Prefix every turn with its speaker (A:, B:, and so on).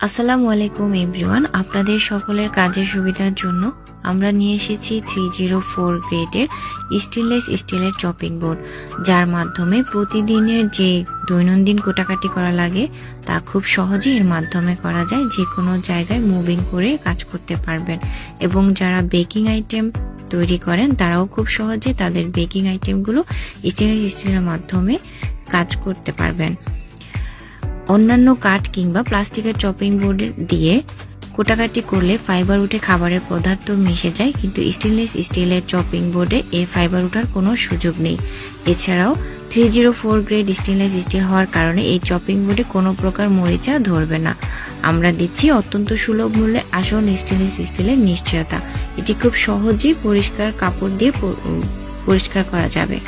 A: আসসালামু আলাইকুম এভরিওয়ান, আপনাদের সকলের কাজের সুবিধার জন্য আমরা নিয়ে এসেছি 304 গ্রেডের স্টেনলেস স্টিলের চপিং বোর্ড, যার মাধ্যমে প্রতিদিনের যে দৈনন্দিন কোটাকাটি করা লাগে তা খুব সহজেই এর মাধ্যমে করা যায়। যে কোনো জায়গায় মুভিং করে কাজ করতে পারবেন এবং যারা বেকিং আইটেম তৈরি করেন তারাও খুব সহজে তাদের বেকিং আইটেমগুলো স্টেনলেস স্টিলের মাধ্যমে কাজ করতে পারবেন। অন্যান্য কাঠ কিংবা প্লাস্টিকের চপিং বোর্ড দিয়ে কোটাকাটি করলে ফাইবার উঠে খাবারের পদার্থ মিশে যায়, কিন্তু স্টেনলেস স্টিলের চপিং বোর্ডে এই ফাইবার উঠার কোনো সুযোগ নেই। এছাড়াও 304 গ্রেড স্টেনলেস স্টিল হওয়ার কারণে এই চপিং বোর্ডে কোনো প্রকার মরিচা ধরবে না। আমরা দিচ্ছি অত্যন্ত সুলভ মূল্যে আসল স্টেনলেস স্টিলের নিশ্চয়তা। এটি খুব সহজেই পরিষ্কার কাপড় দিয়ে পরিষ্কার করা যাবে।